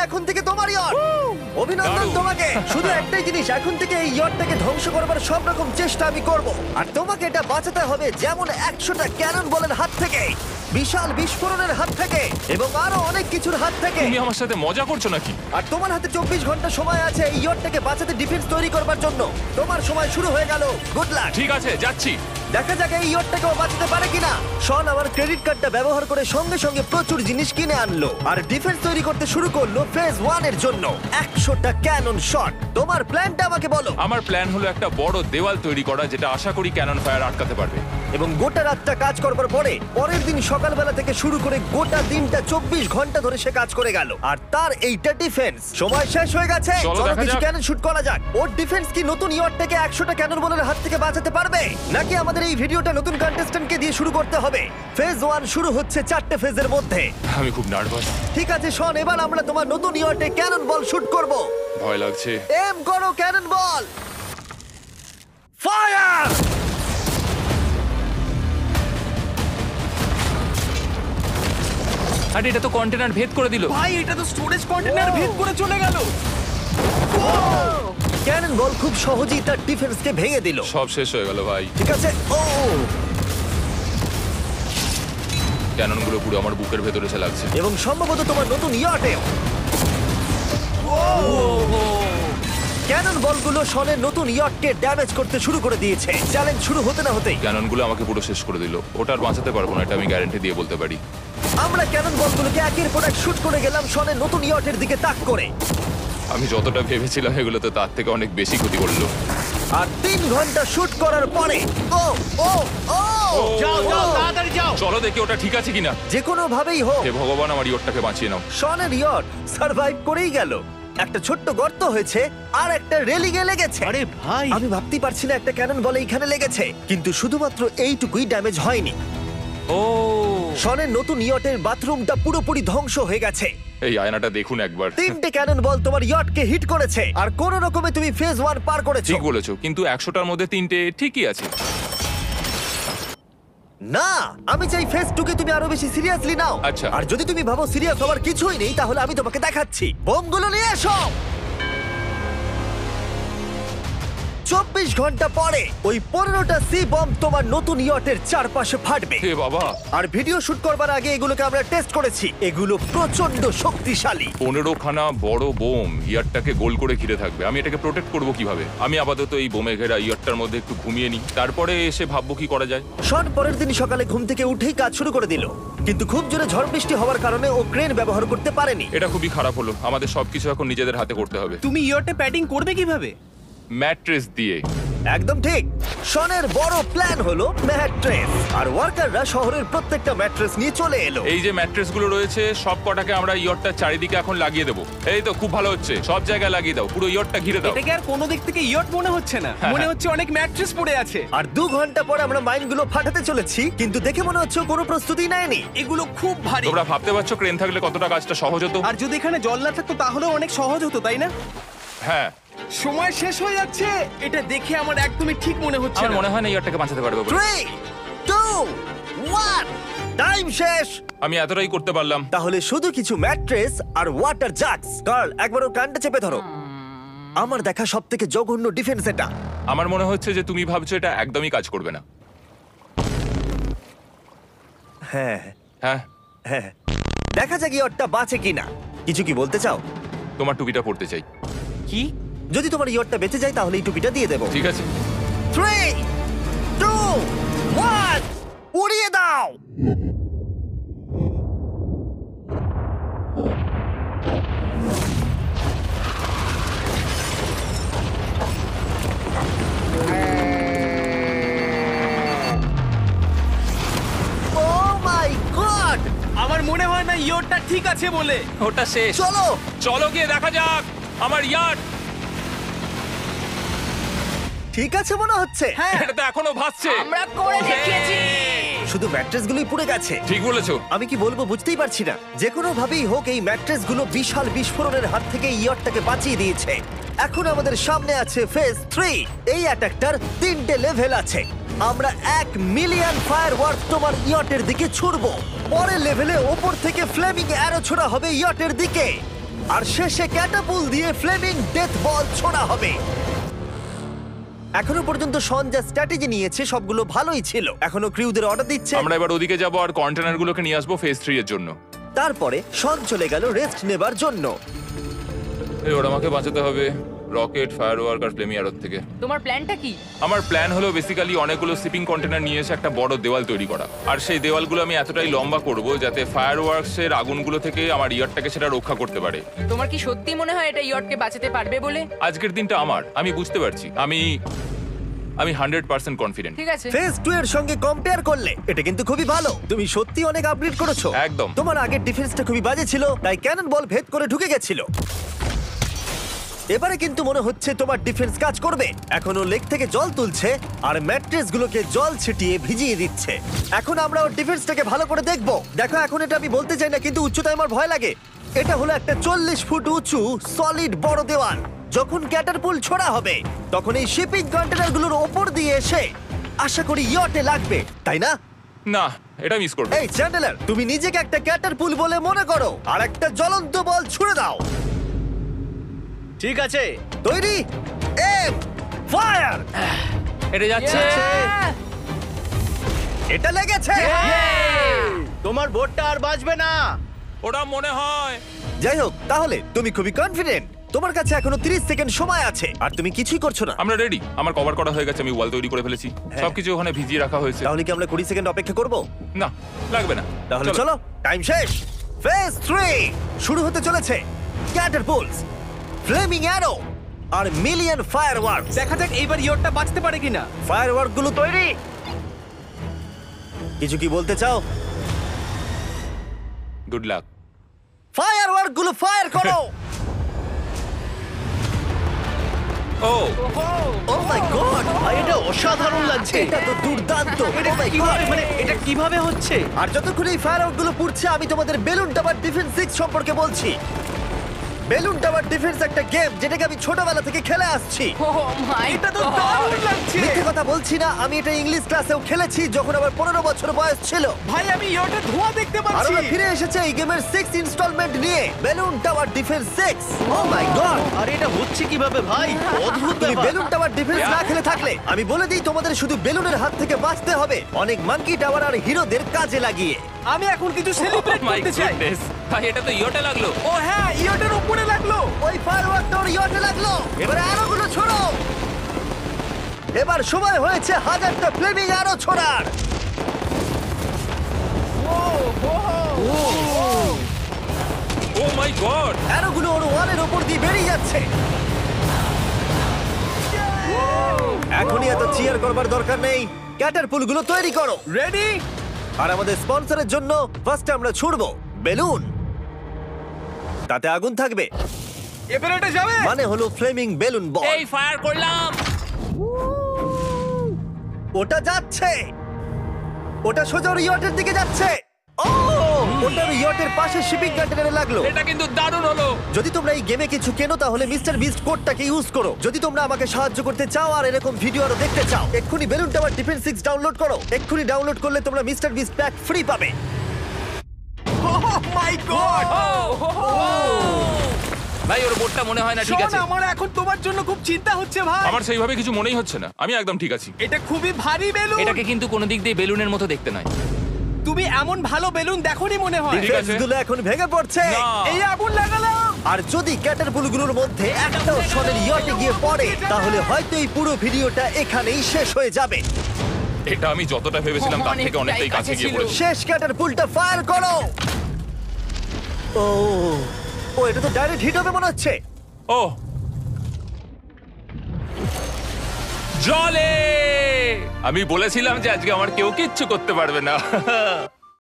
এখন থেকে তোমার ইয়ট। অভিনন্দন দারুণ। তোমাকে। শুধু একটাই জিনিস, এখন থেকে এই ইয়টটাকে ধ্বংস করবার সব রকম চেষ্টা আমি করব, আর তোমাকে এটা বাঁচাতে হবে যেমন 100টা ক্যানন বলের হাত থেকে, বিশাল বিস্ফোরণের হাত থেকে, এবং আরো অনেক কিছুর হাত থেকে। তুমি আমার সাথে মজা করছো নাকি? আর তোমার হাতে 24 ঘন্টা সময় আছে এই ইয়টটাকে বাঁচাতে, ডিফেন্স তৈরি করবার জন্য। তোমার সময় শুরু হয়ে গেল। Good luck. ঠিক আছে, যাচ্ছি। দেখা যাক এই ইয়টটাকে ও বাঁচাতে পারে কিনা। শন আমার ক্রেডিট কার্ডটা ব্যবহার করে সঙ্গে সঙ্গে প্রচুর জিনিস কিনে আনলো আর ডিফেন্স তৈরি করতে শুরু করলো ফেজ 1 এর জন্য 100টা ক্যানন শট। তোমার প্ল্যানটা আমাকে বলো। আমার প্ল্যান হলো একটা বড় দেওয়াল তৈরি করা, যেটা আশা করি ক্যানন ফায়ার আটকাতে পারবে। এবং গোটা রাতটা কাজ করবার পরে পরের দিন সকালবেলা থেকে শুরু করে গোটা দিনটা 24 ঘন্টা ধরে সে কাজ করে গেল, আর তার এইটা ডিফেন্স। সময় শেষ হয়ে গেছে। চলো চলো দেখা কিছু যাক। ক্যানন শুট করা যাক। ওর ডিফেন্স কি নতুন ইয়টটাকে 100টা ক্যানন বলের হাত থেকে বাঁচাতে পারবে, নাকি আমাদের এই ভিডিওটা নতুন কন্টেস্ট্যান্টকে দিয়ে শুরু করতে হবে? ফেজ 1 শুরু হচ্ছে 4টে ফেজের মধ্যে। আমি খুব নার্ভাস। ঠিক আছে শন, এবার আমরা তোমার নতুন ইয়টে ক্যানন বল শুট করব। ভয় লাগছে। এম করো ক্যানন বল। ফায়ার! আরে এটা তো কন্টেনার ভেদ করে দিল। ভাই এটা তো স্টোরেজ কন্টেনার ভেদ করে চলে গেল। ক্যানন বল খুব সহজেই তার ডিফেন্সকে ভেঙে দিল। সব শেষ হয়ে গেল ভাই। ঠিক আছে। ও ক্যাননগুলো পুরো আমার বুকের ভেতরে এসে লাগছে। এবং সম্ভবত তোমার নতুন ইয়টেও। ক্যানন বলগুলো শনের নতুন ইয়টকে ড্যামেজ করতে শুরু করে দিয়েছে। চ্যালেঞ্জ শুরু হতে না হতেই ক্যাননগুলো আমাকে পুরো শেষ করে দিল। ওটা আর বাঁচাতে পারবো না, এটা আমি গ্যারান্টি দিয়ে বলতে পারি। আমরা ক্যানন বলগুলোকে একের পর এক শুট করে গেলাম শনের নতুন ইয়টের দিকে তাক করে। আমি যতটা ভেবেছিলাম এগুলো তো তার থেকে অনেক বেশি ক্ষতি করলো। আর 3 ঘন্টা শুট করার পরে ও ও ও যাও যাও তাড়াতাড়ি যাও। চলো দেখি ওটা ঠিক আছে কিনা। যে কোনো ভাবেই হোক হে ভগবান, আমার ইয়টটাকে বাঁচিয়ে নাও। শনের ইয়ট সার্ভাইভ করেই গেল। একটা ছোট্ট গর্ত হয়েছে আর একটা রেলিংয়ে লেগেছে। আরে ভাই আমি ভাবতেই পারছি না একটা ক্যানন বলে এইখানে লেগেছে, কিন্তু শুধুমাত্র এইটুকুই ড্যামেজ হয়নি। ও শনের নতুন ইয়টের বাথরুমটা পুরোপুরি ধ্বংস হয়ে গেছে। এই আয়নাটা দেখুন একবার। 3টে ক্যানন বল তোমার ইয়টকে হিট করেছে, আর কোনো রকমে তুমি ফেজ 1 পার করেছো। ঠিক বলেছো, কিন্তু 100টার মধ্যে 3টে ঠিকই আছে। না, আমি চাই ফেজ 2 কে তুমি আরো বেশি সিরিয়াসলি নাও। আচ্ছা। আর যদি তুমি ভাবো সিরিয়াস হওয়ার কিছুই নেই, তাহলে আমি তোমাকে দেখাচ্ছি। বোমগুলো নিয়ে এসো। 24 ঘন্টা পরে ওই 15টা সি বম তোমার নতুন ইয়টের চারপাশে ফাটবে। হে বাবা, আর ভিডিও শুট করবার আগে এগুলোকে আমরা টেস্ট করেছি। এগুলো প্রচন্ড শক্তিশালী। 15খানা বড় বোম ইয়ারটাকে গোল করে ঘিরে থাকবে। আমি এটাকে প্রোটেক্ট করব কিভাবে? আমি আপাতত এই বোমে ঘেরা ইয়ারটার মধ্যে একটু ঘুমিয়ে নিই, তারপরে এসে ভাববো কি করা যায়। শন পরের দিন সকালে ঘুম থেকে উঠেই কাজ শুরু করে দিল, কিন্তু খুব জোরে ঝড় বৃষ্টি হওয়ার কারণে ও ক্রেন ব্যবহার করতে পারেনি। এটা খুবই খারাপ হলো। আমাদের সবকিছু এখন নিজেদের হাতে করতে হবে। তুমি ইয়টে প্যাডিং করবে কিভাবে? ম্যাট্রেস দিয়ে। একদম ঠিক। শনের বড় প্ল্যান হলো ম্যাট্রেস, আর ওয়ার্কাররা শহরের প্রত্যেকটা ম্যাট্রেস নিয়ে চলে এলো। এই যে ম্যাট্রেস গুলো রয়েছে সব কটাকে আমরা ইয়রটার চারিদিকে এখন লাগিয়ে দেবো। এই তো খুব ভালো হচ্ছে, সব জায়গায় লাগিয়ে দাও, পুরো ইয়রটা ঘিরে দাও। এটাকে আর কোনো দিক থেকে ইয়ট মনে হচ্ছে না, মনে হচ্ছে অনেক ম্যাট্রেস পড়ে আছে। আর 2 ঘন্টা পরে আমরা মাইনগুলো ফাটাতে চলেছি, কিন্তু দেখে মনে হচ্ছে ও কোনো প্রস্তুতি নেয়নি। এগুলো খুব ভারী। তোমরা ভাবতে পারছো ক্রেন থাকলে কতটা কাজটা সহজ হতো? আর যদি এখানে জল না থাকতো তাহলেও অনেক সহজ হতো, তাই না? হ্যাঁ, সময় শেষ হয়ে যাচ্ছে। এটা দেখে আমার একদমই ঠিক মনে হচ্ছে আমার না। মনে হয় না ইয়রটাকে বাঁচাতে পারবে বলে। 3 2 1 টাইম শেষ। আমি এতটাই করতে পারলাম। তাহলে শুধু কিছু ম্যাট্রেস আর ওয়াটার জাগস। কার্ল, একবার ওর কানটা চেপে ধরো। আমার দেখা সবথেকে জঘন্য ডিফেন্স এটা। আমার মনে হচ্ছে যে তুমি ভাবছো এটা একদমই কাজ করবে না। হ্যাঁ হ্যাঁ, হ্যাঁ, দেখা যাক ইয়টটা বাঁচে কিনা। কিছু কি বলতে চাও? তোমার টুপিটা পড়তে চাই। কি? যদি তোমার ইয়টটা বেঁচে যায় তাহলে এই টুপিটা দিয়ে দেবো। ঠিক আছে। 3 2 1 উড়িয়ে দাও। Oh my God! আমার মনে হয় না ইয়টটা ঠিক আছে বলে। ওটা শেষ। চলো চলো গিয়ে দেখা যাক আমার ইয়ার্ড। ঠিক আছে মনে হচ্ছে। হ্যাঁ, এটা তো এখনো ভাসছে। আমরা করে দেখিয়েছি। শুধু ম্যাট্রেসগুলোই পুড়ে গেছে। ঠিক বলেছো। আমি কি বলবো বুঝতেই পারছি না। যে কোনো ভাবেই হোক এই ম্যাট্রেসগুলো বিশাল বিস্ফোরণের হাত থেকে ইয়টটাকে বাঁচিয়ে দিয়েছে। এখন আমাদের সামনে আছে ফেজ 3। এই অ্যাটাকটার 3টে লেভেল আছে। আমরা 1 মিলিয়ন ফায়ারওয়ার্ক তোমার ইয়টের দিকে ছুড়বো। পরের লেভেলে ওপর থেকে ফ্লেমিং অ্যারো ছোড়া হবে ইয়টের দিকে। আর শেষে ক্যাটাপুল দিয়ে ফ্লেমিং ডেথ বল ছোড়া হবে। এখনো পর্যন্ত শন যা স্ট্র্যাটেজি নিয়েছে সবগুলো ভালোই ছিল। এখনো ক্রিউদের অর্ডার দিচ্ছে। আমরা এবার ওদিকে যাব আর কন্টেনারগুলোকে নিয়ে আসবো ফেজ 3 এর জন্য। তারপরে শন চলে গেল রেস্ট নেবার জন্য। এবার আমাকে বাঁচাতে হবে রকেট, ফায়ারওয়ার্ক আর ফ্লেমি অ্যারোর থেকে। তোমার প্ল্যানটা কি? আমার প্ল্যান হলো বেসিক্যালি অনেকগুলো শিপিং কন্টেনার নিয়ে এসে একটা বড় দেওয়াল তৈরি করা। আর সেই দেওয়ালগুলো আমি এতটাই লম্বা করব যাতে ফায়ারওয়ার্কসের আগুনগুলো থেকে আমার ইয়ারটাকে সেটা রক্ষা করতে পারে। তোমার কি সত্যি মনে হয় এটা ইয়টকে বাঁচাতে পারবে বলে? আজকের দিনটা আমার, আমি বুঝতে পারছি। আমি 100% কনফিডেন্ট। ঠিক আছে। ফেজ 2 এর সঙ্গে কম্পেয়ার করলে এটা কিন্তু খুবই ভালো। তুমি সত্যি অনেক আপগ্রেড করেছো। একদম। তোমার আগের ডিফেন্সটা খুবই বাজে ছিল, তাই ক্যানন বল ভেদ করে ঢুকে গেছিল। এবারে কিন্তু মনে হচ্ছে তোমার ডিফেন্স কাজ করবে। এখনো লেক থেকে জল তুলছে আর ম্যাট্রেস গুলোকে জল ছিটিয়ে ভিজিয়ে দিচ্ছে। এখন আমরা ওর ডিফেন্সটাকে ভালো করে দেখবো। দেখো, এখন এটা আমি বলতে চাই না, কিন্তু উচ্চতায় আমার ভয় লাগে। এটা হলো একটা 40 ফুট উঁচু সলিড বড় দেওয়াল। যখন ক্যাটারপুল ছোড়া হবে তখন এই শিপিং কন্টেনারগুলোর ওপর দিয়ে এসে আশা করি ইয়টে লাগবে, তাই না? না, এটা মিস করব। এই চ্যান্ডেলার, তুমি নিজেকে একটা ক্যাটারপুল বলে মনে করো আর একটা জ্বলন্ত বল ছুড়ে দাও। ঠিক আছে। তৈরি, এম, ফায়ার! এটা যাচ্ছে। Yeah! এটা লেগেছে। তোমার বোটটা আর বাঁচবে না। ওটা মনে হয়। যাই হোক, তাহলে তুমি খুবই কনফিডেন্ট। তোমার কাছে এখনো 30 সেকেন্ড সময় আছে আর তুমি কিছুই করছো না। আমরা রেডি। আমার কভার করা হয়ে গেছে, আমি ওয়াল তৈরি করে ফেলেছি। সবকিছু ওখানে ভিজিয়ে রাখা হয়েছে। তাহলে কি আমরা 20 সেকেন্ড অপেক্ষা করব? না, লাগবে না। তাহলে চলো, টাইম শেষ। ফেজ 3 শুরু হতে চলেছে। ক্যাটারপুলস, ফ্লেমিং অ্যারো আর মিলিয়ন ফায়ারওয়ার্কস। দেখা যাক এইবার ইয়টটা বাঁচতে পারে কিনা। ফায়ারওয়ার্ক গুলো তৈরি। কিছু কি বলতে চাও? Good luck. ফায়ারওয়ার্ক গুলো ফায়ার করো। ও ও মাই গড, ভাই, এটা অসাধারণ লাগছে। এটা তো দুর্দান্ত। এটা Oh my কিভাবে, God! মানে এটা কিভাবে হচ্ছে? আর যতক্ষণ এই ফায়ারওয়ার্ক গুলো পুড়ছে আমি তোমাদের বেলুন টাওয়ার ডিফেন্স 6 সম্পর্কে বলছি। বেলুন টাওয়ার ডিফেন্স একটা গেম যেটাকে আমি ছোটবেলা থেকে খেলে আসছি। Oh my এটা তো God! দারুণ লাগছে। মিথ্যে কথা বলছি না, আমি এটা ইংলিশ ক্লাসেও খেলেছি যখন আমার 15 বছর বয়স ছিল। ভাই, আমি ইয়টের ধোঁয়া দেখতে আর পাচ্ছি। ওরা ফিরে এসেছে এই গেমের 6 ইনস্টলমেন্ট নিয়ে, বেলুন টাওয়ার ডিফেন্স 6। ও মাই গড, আর এটা হচ্ছে কিভাবে ভাই? অদ্ভুত তুমি ব্যাপার। বেলুন টাওয়ার ডিফেন্স না খেলে থাকলে আমি বলে দিই তোমাদের শুধু বেলুনের হাত থেকে বাঁচতে হবে, অনেক মাঙ্কি টাওয়ার আর হিরোদের কাজে লাগিয়ে। আমি এখন কিছু সেলিব্রেট মাই করতে চাই। গুডনেস, ভাই এটা তো ইয়োটা লাগলো। ও হ্যাঁ, ইয়টের উপরে লাগলো। ওই ফায়ারওয়ার্কটা ওর ইয়টে লাগলো। এবারে আরোগুলো ছোড়ো। এবার সময় হয়েছে 1000টা ফ্লেমিং আরো ছোড়ার। ও মাই গড। অ্যারোগুলো ওর ওয়ালের ওপর দিয়ে বেরিয়ে যাচ্ছে। এখনই এত চিয়ার করবার দরকার নেই, ক্যাটারপুলগুলো তৈরি করো। রেডি? আর আমাদের স্পন্সরের জন্য ফার্স্টে আমরা ছুড়বো বেলুন, তাতে আগুন থাকবে, এবার এটা যাবে। মানে হলো ফ্লেমিং বেলুন বল। এই ফায়ার করলাম। ওটা যাচ্ছে, ওটা সোজা ওর ইয়টের দিকে যাচ্ছে। ও, ওটা ওর ইয়টের পাশে শিপিং কন্টেনারে লাগলো। এটা কিন্তু দারুণ হলো। যদি তোমরা এই গেমে কিছু কেনো তাহলে মিস্টার বিস্ট কোডটাকে ইউজ করো। যদি তোমরা আমাকে সাহায্য করতে চাও আর এরকম ভিডিও আরো দেখতে চাও, এক্ষুনি বেলুন টাওয়ার ডিফেন্স 6 ডাউনলোড করো। এক্ষুনি ডাউনলোড করলে তোমরা মিস্টার বিস্ট প্যাক ফ্রি পাবে। ও মাই গড! ভাই ওর বোটটা মনে হয় না ঠিক আছে। আমার এখন তোমার জন্য খুব চিন্তা হচ্ছে ভাই। আমার সেইভাবে কিছু মনেই হচ্ছে না, আমি একদম ঠিক আছি। এটা খুবই ভারী বেলুন। এটাকে কিন্তু কোনো দিক দিয়ে বেলুনের মতো দেখতে নয়। তুমি এমন ভালো বেলুন দেখোনি মনে হয়। ঠিক আছে। ডিফেন্সগুলো এখন ভেঙে পড়ছে। না। এই আগুন লাগালাম। আর যদি ক্যাটারপুলগুলোর মধ্যে একটাও শনের ইয়টে গিয়ে পড়ে তাহলে হয়তো এই পুরো ভিডিওটা এখানেই শেষ হয়ে যাবে। এটা আমি যতটা ভেবেছিলাম তার থেকে অনেকটাই কাছে গিয়ে পড়েছে। শেষ ক্যাটারপুলটা ফায়ার করো। ও, ও এটা তো ডাইরেক্ট হিট হবে মনে হচ্ছে। ও জলে, আমি বলেছিলাম যে আজকে আমার কেউ কিচ্ছু করতে পারবে না।